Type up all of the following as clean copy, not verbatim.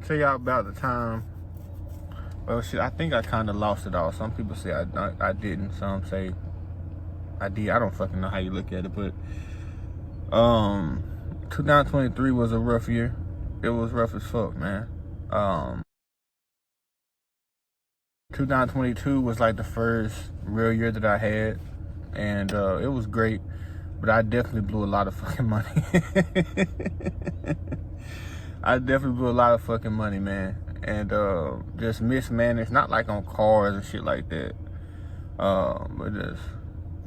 tell y'all about the time. Well, shit, I think I kind of lost it all. Some people say I didn't. Some say I did. I don't fucking know how you look at it, but 2023 was a rough year. It was rough as fuck, man. 2022 was like the first real year that I had, and it was great, but I definitely blew a lot of fucking money. I definitely blew a lot of fucking money, man, and just mismanaged, not like on cars and shit like that, but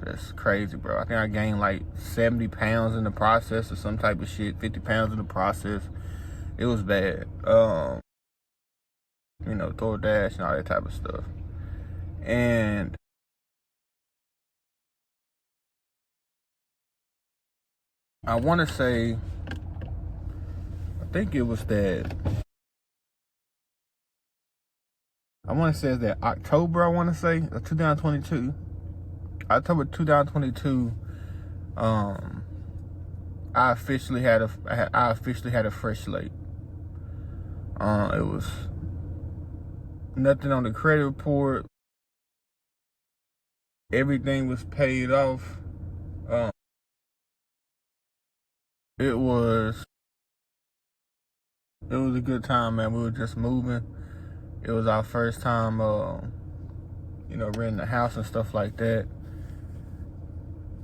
just crazy, bro. I think I gained like 70 pounds in the process or some type of shit, 50 pounds in the process. It was bad. You know, DoorDash and all that type of stuff. And I want to say, I think it was that, I want to say it's that October, I want to say, of 2022. October 2022, I officially had a fresh slate. It was nothing on the credit report. Everything was paid off. It was a good time, man. We were just moving. It was our first time, you know, renting a house and stuff like that.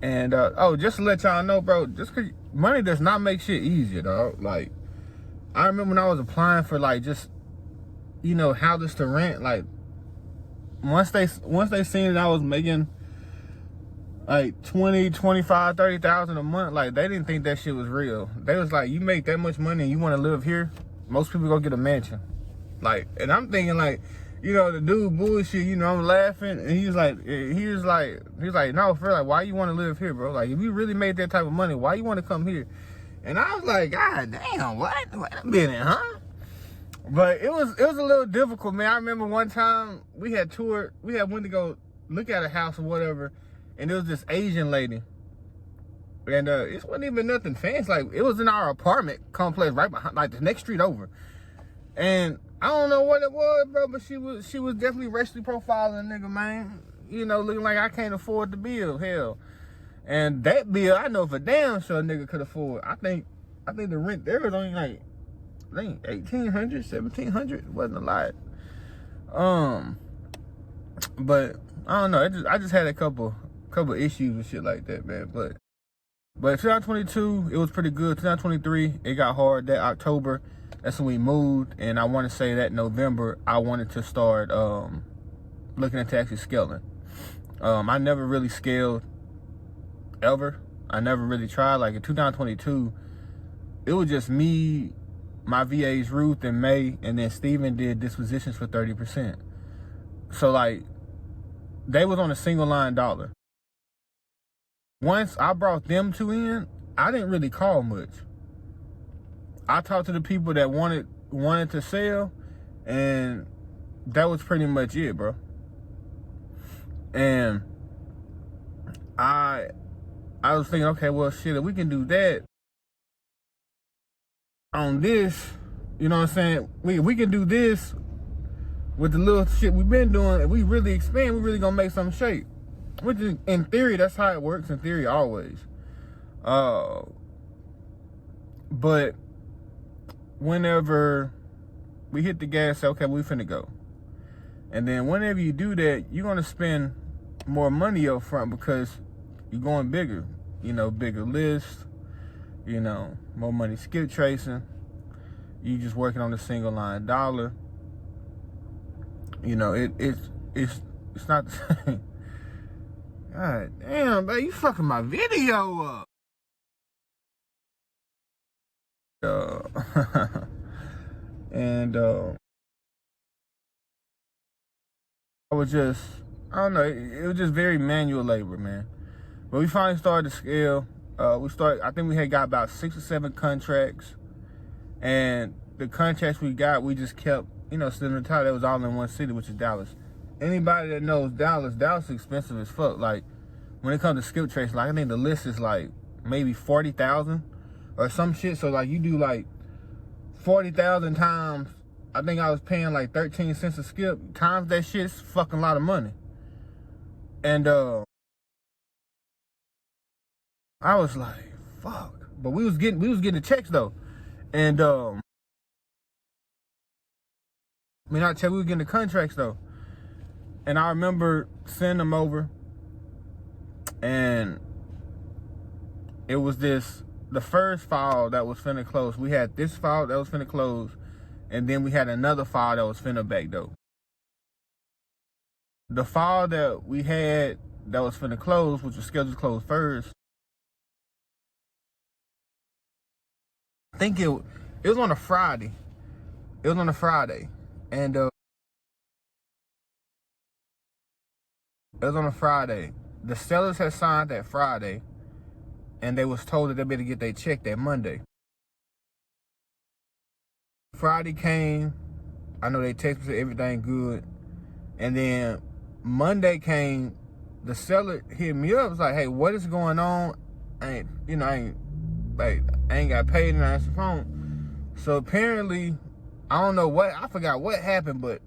And just to let y'all know, bro, just 'cause money does not make shit easier, dog. Like, I remember when I was applying for like just, you know, houses to rent, like once they seen that I was making like 20, 25, 30,000 a month, like they didn't think that shit was real. They was like, you make that much money and you want to live here? Most people go get a mansion. Like, and I'm thinking like, you know, the dude bullshit, you know, I'm laughing, and he was like, no, for like, why you want to live here, bro? Like, if you really made that type of money, why you want to come here? And I was like, God damn, what? Wait a minute, huh? But it was a little difficult, man. I remember one time we went to go look at a house or whatever, and there was this Asian lady, and it wasn't even nothing fancy. Like, it was in our apartment complex right behind, like the next street over, and I don't know what it was, bro, but she was definitely racially profiling a nigga, man. You know, looking like I can't afford the bill, hell. And that bill, I know for damn sure a nigga could afford. I think the rent there was only like, I think $1,800, $1,700. It wasn't a lot. But I don't know. I just had a couple issues with shit like that, man. But 2022, it was pretty good. 2023, it got hard. That October, that's when we moved, and I want to say that November, I wanted to start looking into actually scaling. I never really scaled ever. I never really tried. Like in 2022, it was just me, my VAs Ruth and May, and then Steven did dispositions for 30%. So like, they was on a single line dollar. Once I brought them two in, I didn't really call much. I talked to the people that wanted to sell, and that was pretty much it, bro. And I was thinking, okay, well, shit, if we can do that on this, you know what I'm saying? We can do this with the little shit we've been doing. If we really expand, we really gonna make something shape. Which is, in theory, that's how it works. In theory, always. But whenever we hit the gas, say, okay, we finna go. And then whenever you do that, you're gonna spend more money up front because you're going bigger. You know, bigger list, you know, more money skip tracing. You just working on the single line dollar. You know, it's not the same. God damn, man, you fucking my video up. And I don't know, it was just very manual labor, man. But we finally started to scale. I think we had got about 6 or 7 contracts. And the contracts we got, we just kept, you know, sitting in the top. That was all in one city, which is Dallas. Anybody that knows Dallas is expensive as fuck. Like, when it comes to skip tracing, like, I think the list is like maybe 40,000 or some shit. So like, you do like 40,000 times I think I was paying like 13 cents a skip. Times that shit, it's fucking lot of money. And I was like, fuck. But we was getting the checks though. And I mean, not check, we were getting the contracts though. And I remember sending them over, and it was the first file that was finna close. We had this file that was finna close, and then we had another file that was finna back though. The file that we had that was finna close, which was scheduled to close first, I think it was on a Friday. It was on a Friday, and it was on a Friday. The sellers had signed that Friday, and they was told that they better get their check that Monday. Friday came. I know they texted me, everything good, and then Monday came. The seller hit me up. Was like, "Hey, what is going on? I ain't got paid and I answered the phone." So apparently, I don't know what, I forgot what happened, but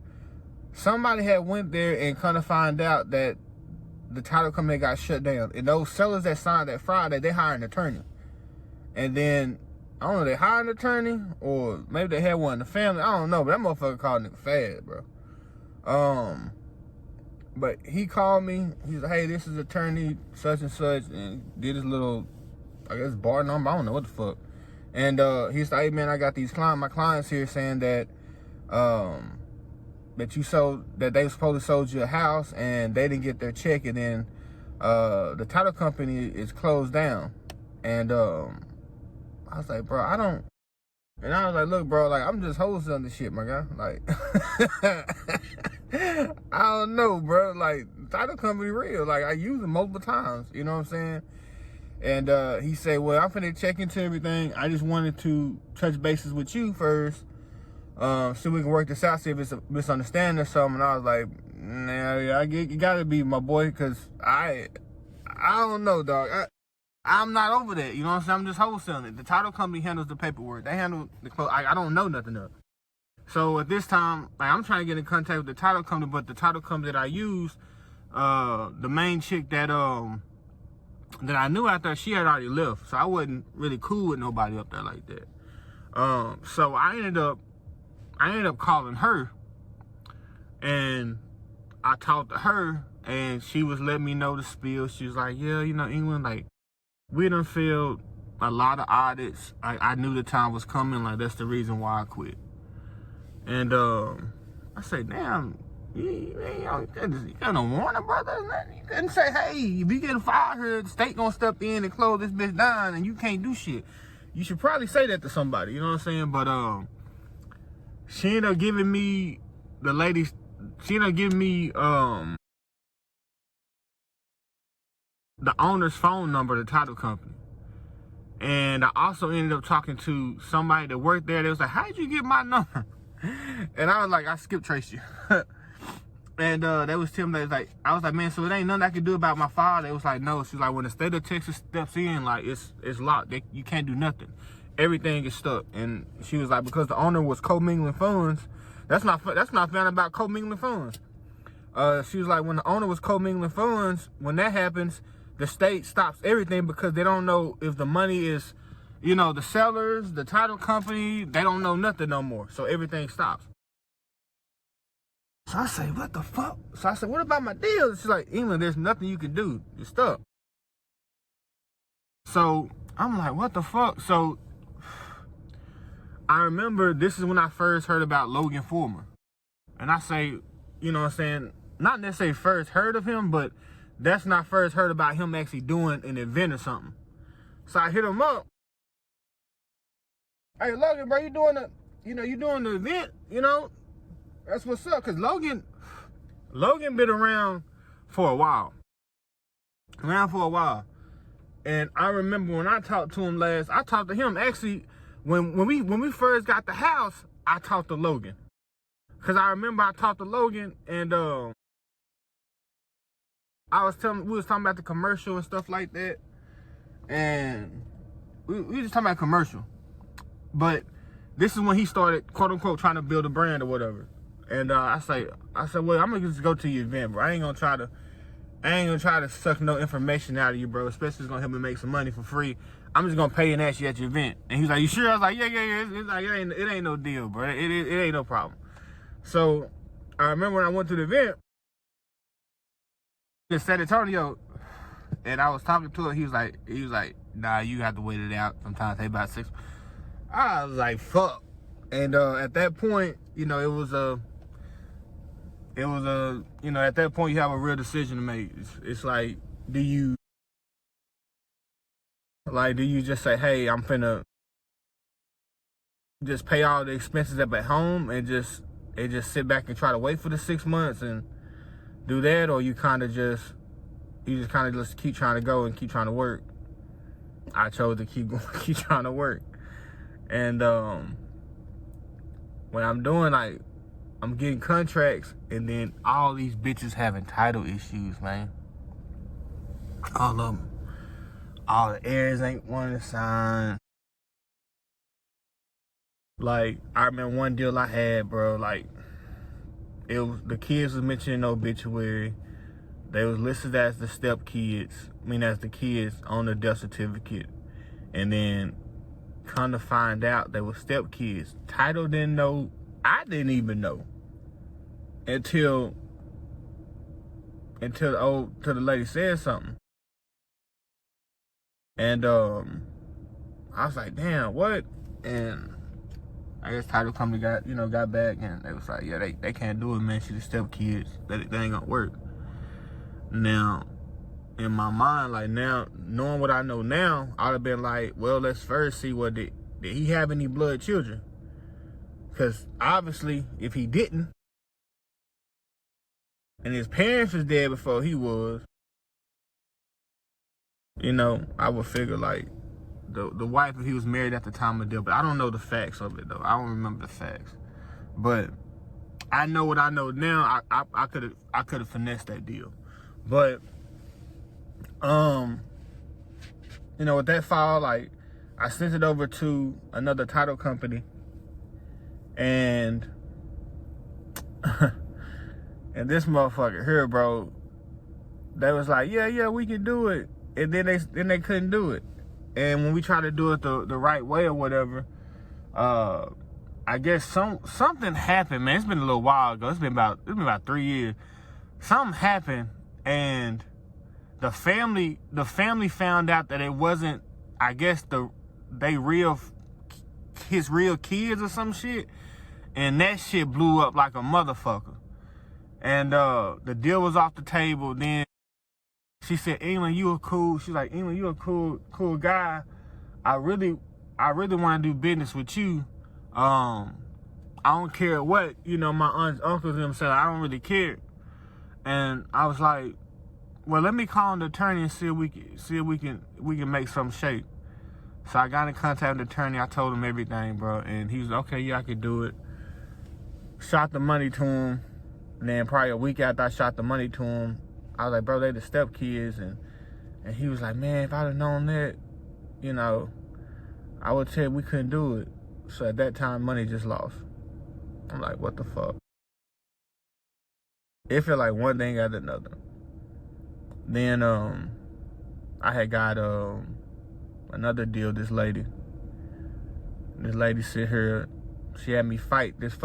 somebody had went there and kind of find out that the title company got shut down. And those sellers that signed that Friday, they hired an attorney. And then, I don't know, they hired an attorney, or maybe they had one in the family. I don't know, but that motherfucker called nigga fast, bro. But he called me. He's like, "Hey, this is attorney such and such," and did his little, I guess, bar number. I don't know what the fuck. And he's like, "Hey man, I got my clients here saying that that you sold, that they supposed to sold you a house and they didn't get their check, and then the title company is closed down." And I was like, "Bro, I don't." And I was like, "Look, bro, like, I'm just wholesaling this shit, my guy. Like, I don't know, bro. Like, title company real. Like, I use them multiple times. You know what I'm saying?" And he said, "Well, I'm finna check into everything. I just wanted to touch bases with you first, so we can work this out, see if it's a misunderstanding or something." And I was like, "Nah, you gotta be my boy, because I don't know, dog. I'm not over that. You know what I'm saying? I'm just wholesaling it. The title company handles the paperwork. They handle the close. I don't know nothing else." So at this time, like, I'm trying to get in contact with the title company, but the title company that I use, the main chick that I knew out there, she had already left, so I wasn't really cool with nobody up there like that. So I ended up calling her, and I talked to her, and she was letting me know the spiel. She was like, "Yeah, you know, England, like, we done failed a lot of audits. I knew the time was coming. Like, that's the reason why I quit." And I said, "Damn, you got no warning, brother? You couldn't say, hey, if you getting fired here, the state gonna step in and close this bitch down, and you can't do shit." You should probably say that to somebody, you know what I'm saying? But she ended up giving me the owner's phone number, the title company. And I also ended up talking to somebody that worked there. They was like, "How'd you get my number?" And I was like, "I skip traced you." And they was telling me, like, I was like, "Man, so it ain't nothing I can do about my file?" They was like, "No." She's like, "When the state of Texas steps in, like, it's locked. You can't do nothing. Everything is stuck." And she was like, because the owner was commingling funds. That's not found about commingling funds. She was like, when the owner was commingling funds, when that happens, the state stops everything, because they don't know if the money is, you know, the sellers, the title company, they don't know nothing no more. So everything stops. So I say, "What the fuck?" So I said, "What about my deal?" She's like, "England, there's nothing you can do. You're stuck." So I'm like, what the fuck? So I remember this is when I first heard about Logan Foreman. And I say, you know what I'm saying, not necessarily first heard of him, but that's not first heard about him actually doing an event or something. So I hit him up. "Hey, Logan, bro, you doing the event, you know? That's what's up." Because Logan been around for a while. And I remember when I talked to him last, I talked to him actually when we first got the house. I talked to Logan, because I remember I talked to Logan, and we was talking about the commercial and stuff like that, and we just talking about commercial. But this is when he started, quote unquote, trying to build a brand or whatever. And I said, well, I'm gonna just go to your event, bro. I ain't gonna try to suck no information out of you, bro. Especially it's gonna help me make some money for free. I'm just gonna pay and ask you at your event. And he's like, you sure? I was like, yeah. It's like, it ain't no deal, bro. It ain't no problem. So I remember when I went to the event in San Antonio, and I was talking to him. He was like, nah, you have to wait it out. Sometimes take about 6. I was like, fuck. And at that point, you know, it was a, you know, at that point you have a real decision to make. It's like, do you just say, hey, I'm finna just pay all the expenses up at home and just sit back and try to wait for the 6 months and do that, or you kind of just keep trying to go and keep trying to work. I chose to keep going, keep trying to work. And when I'm doing, like, I'm getting contracts, and then all these bitches having title issues, man. All of them. All the heirs ain't want to sign. Like, I remember one deal I had, bro, like, it was, the kids was mentioned in the obituary. They was listed as the step kids. As the kids on the death certificate. And then come to find out they were step kids. Title didn't know. I didn't even know until the lady said something. And I was like, damn, what? And I guess title company got back, and they was like, yeah, they can't do it, man. She's the step kids. That ain't gonna work. Now, in my mind, like, now, knowing what I know now, I'd have been like, well, let's first see what did he have any blood children? Because obviously, if he didn't, and his parents was dead before he was, you know, I would figure, like, the wife, if he was married at the time of death, but I don't know the facts of it, though. I don't remember the facts. But I know what I know now. I could have finessed that deal. But you know, with that file, like, I sent it over to another title company, and and this motherfucker here, bro, they was like, yeah, we can do it, and then they couldn't do it. And when we try to do it the right way or whatever, I guess something happened, man. It's been a little while ago. It's been about 3 years. Something happened, and the family found out that it wasn't, I guess, his real kids or some shit, and that shit blew up like a motherfucker. And the deal was off the table. Then she said, England, you a cool. She's like, England, you a cool guy. I really want to do business with you. I don't care what, you know, my aunts, uncles, and them said. I don't really care. And I was like, well, let me call the attorney and see if we can make some shape. So I got in contact with the attorney. I told him everything, bro, and he was like, okay, yeah, I could do it. Shot the money to him. And then probably a week after I shot the money to him, I was like, bro, they the step kids, and he was like, man, if I'd have known that, you know, I would tell you we couldn't do it. So at that time, money just lost. I'm like, what the fuck? It felt like one thing after another. Then I had got another deal. This lady sit here. She had me fight this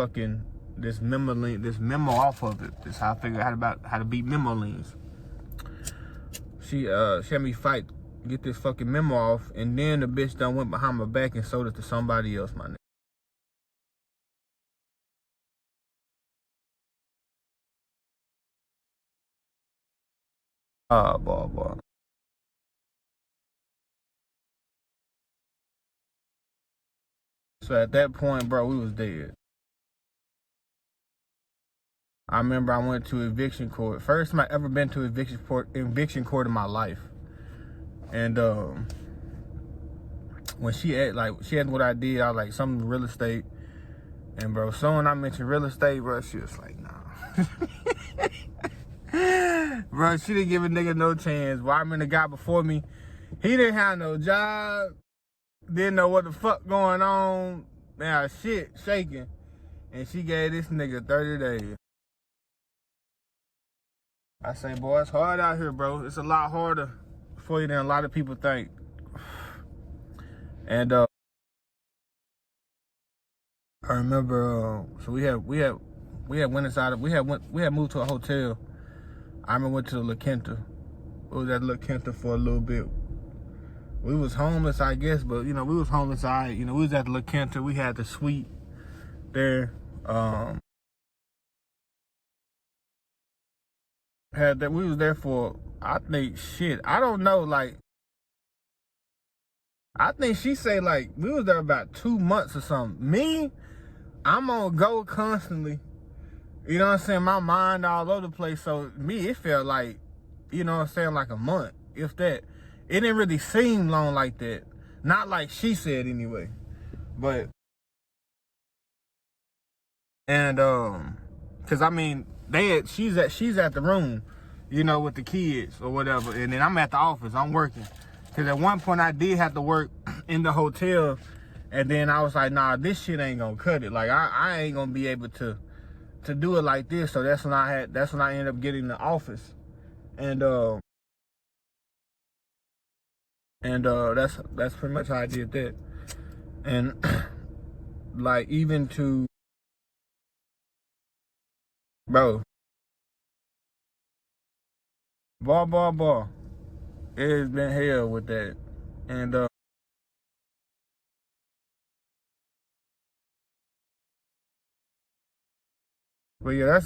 memo off of it. This is how I figured out how to beat memo liens. She had me fight, get this fucking memo off, and then the bitch done went behind my back and sold it to somebody else, my nigga. Boy. So at that point, bro, we was dead. I remember I went to eviction court. First time I ever been to eviction court in my life. And when she asked what I did, I was like, something real estate. And bro, so when I mentioned real estate, bro, she was like, nah. Bro, she didn't give a nigga no chance. Well, I mean, the guy before me, he didn't have no job, didn't know what the fuck going on, man, her shit shaking. And she gave this nigga 30 days. I say, boy, it's hard out here, bro. It's a lot harder for you than a lot of people think. And I remember, so we had went inside. We had moved to a hotel. I remember went to the Quinta. We was at the Quinta for a little bit. We was homeless, I guess, but we was homeless. We was at the Quinta. We had the suite there. Had that. We was there for, I think, shit. I don't know. Like, I think she said like we was there about 2 months or something. Me, I'm on go constantly. You know what I'm saying? My mind all over the place. So me, it felt like, like a month, if that. It didn't really seem long like that. Not like she said anyway. But, and, cause I mean, she's at the room, with the kids or whatever. And then I'm at the office, I'm working. Cause at one point I did have to work in the hotel. And then I was like, nah, this shit ain't gonna cut it. Like, I ain't gonna be able to do it like this. So that's when I ended up getting the office. And that's pretty much how I did that. And like, even to, bro, ball. It has been hell with that. And but yeah,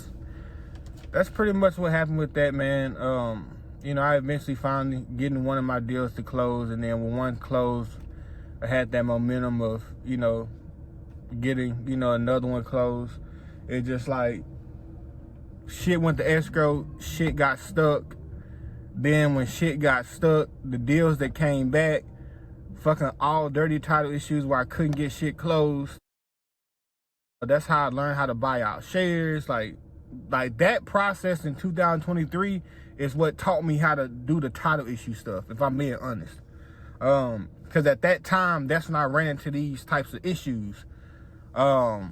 that's pretty much what happened with that, man. I eventually finally getting one of my deals to close, and then when one closed, I had that momentum of, getting, another one closed. It just like, shit went to escrow, shit got stuck. Then when shit got stuck, the deals that came back, fucking all dirty title issues where I couldn't get shit closed. That's how I learned how to buy out shares. Like that process in 2023 is what taught me how to do the title issue stuff, if I'm being honest. Because at that time, that's when I ran into these types of issues. And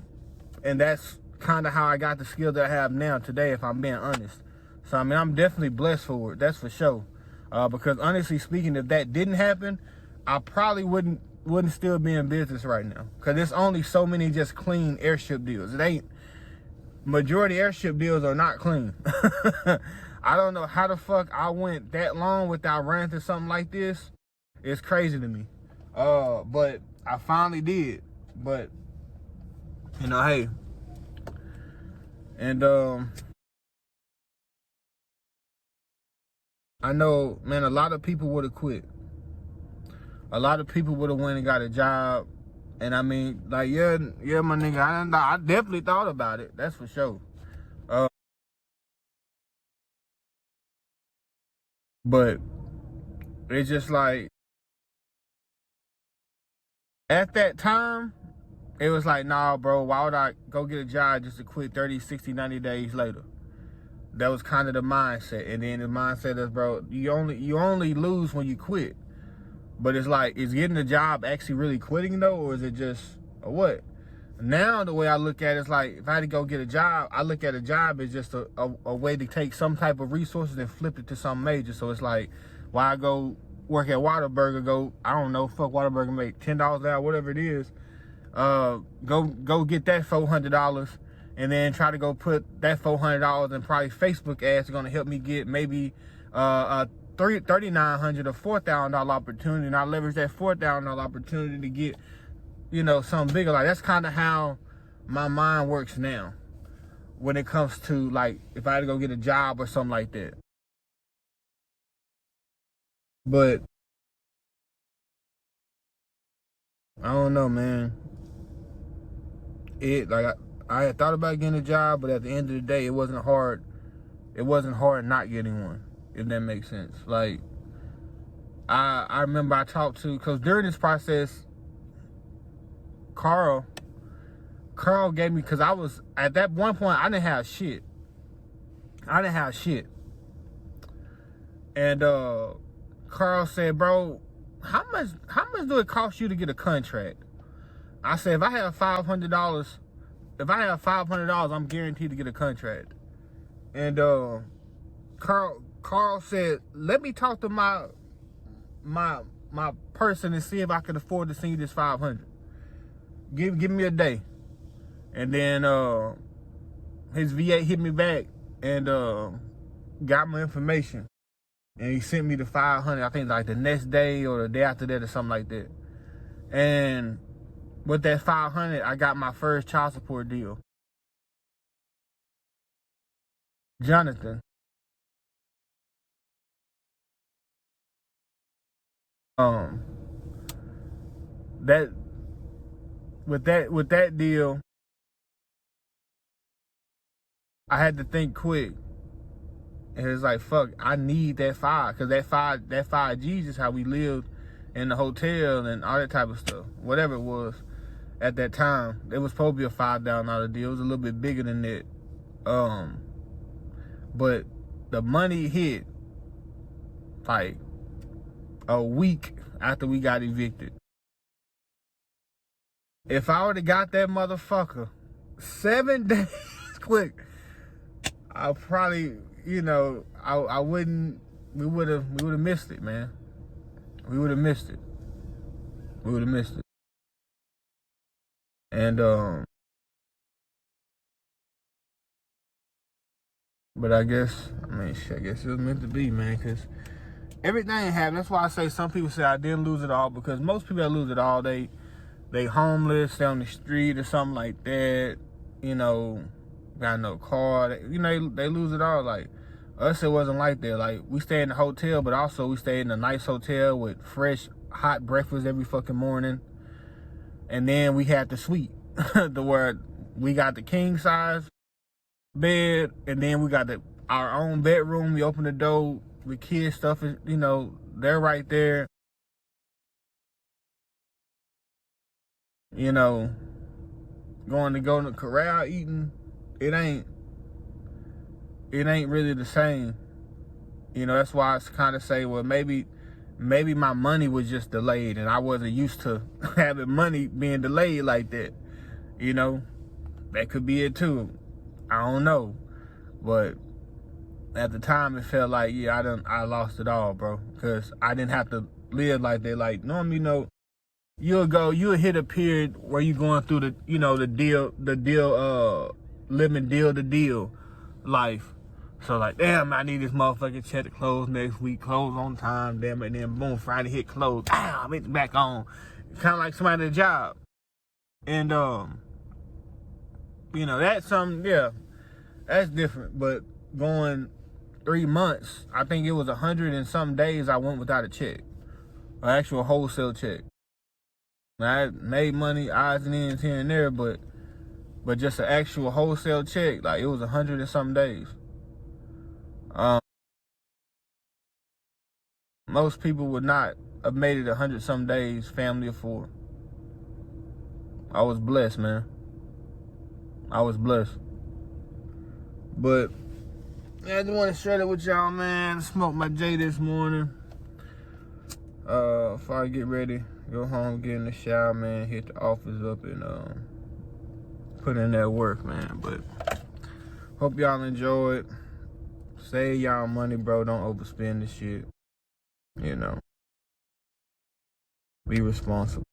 that's kind of how I got the skill that I have now today, if I'm being honest. So, I mean, I'm definitely blessed for it. That's for sure. Because honestly speaking, if that didn't happen, I probably wouldn't still be in business right now. Because there's only so many just clean airship deals. It ain't. Majority airship deals are not clean. I don't know how the fuck I went that long without running into something like this. It's crazy to me. But I finally did. But, hey. And, I know, man, a lot of people would have quit. A lot of people would have went and got a job. And I mean, like, yeah, my nigga, I definitely thought about it. That's for sure. But it's just like, at that time, it was like, nah, bro, why would I go get a job just to quit 30, 60, 90 days later? That was kind of the mindset. And then the mindset is, bro, you only lose when you quit. But it's like, is getting a job actually really quitting though? Or is it just, or what? Now, the way I look at it is like, if I had to go get a job, I look at a job as just a way to take some type of resources and flip it to something major. So it's like, why I go work at Whataburger, I don't know, fuck Whataburger, make $10 an hour, whatever it is. Go get that $400 and then try to go put that $400 in probably Facebook ads are gonna help me get maybe a $3,900 or $4,000 opportunity, and I leverage that $4,000 opportunity to get, something bigger. Like, that's kind of how my mind works now when it comes to, like, if I had to go get a job or something like that. But I don't know, man. I had thought about getting a job, but at the end of the day, it wasn't hard. It wasn't hard not getting one, if that makes sense. Like, I remember I talked to, because during this process, Carl gave me, because I was, at that one point, I didn't have shit. And Carl said, bro, how much do it cost you to get a contract? I said, if I have $500, I'm guaranteed to get a contract. And Carl said, let me talk to my person and see if I can afford to send you this 500. Give me a day. And then his VA hit me back and got my information. And he sent me the 500, I think like the next day or the day after that or something like that. And with that 500, I got my first child support deal. Jonathan. That with that deal, I had to think quick. And it's like, fuck, I need that 5, cause that 5G's is how we lived in the hotel and all that type of stuff. Whatever it was at that time. It was supposed to be a $5,000 deal. It was a little bit bigger than that. But the money hit like a week after we got evicted. If I would have got that motherfucker 7 days quick, I probably, I wouldn't. We would have missed it, man. We would have missed it. And but I guess it was meant to be, man. Cause everything happened. That's why I say some people say I didn't lose it all, because most people that lose it all, they homeless, they on the street or something like that. Got no car. They lose it all. Like us, it wasn't like that. Like we stayed in the hotel, but also we stayed in a nice hotel with fresh, hot breakfast every fucking morning. And then we had the suite, where we got the king size bed, and then we got our own bedroom. We open the door, the kids stuff is, they're right there. Going to the corral eating, it ain't really the same. That's why I kind of say, well, maybe my money was just delayed and I wasn't used to having money being delayed like that. That could be it too. I don't know. But at the time it felt like, I lost it all, bro. Because I didn't have to live like that. Like normally, you'll hit a period where you're going through the living deal to deal life. So like, damn, I need this motherfucking check to close next week, close on time, damn it, then boom, Friday hit close, bam, it's back on. Kind of like somebody at a job. And that's something, that's different. But going 3 months, I think it was 100 and some days I went without a check, an actual wholesale check. I made money, odds and ends here and there, but just an actual wholesale check, like it was 100 and some days. Most people would not have made it 100 some days, family of 4. I was blessed, man. I was blessed. But I just want to share it with y'all, man. Smoked my J this morning. Before I get ready, go home, get in the shower, man, hit the office up and put in that work, man. But hope y'all enjoy it. Save y'all money, bro. Don't overspend this shit. Be responsible.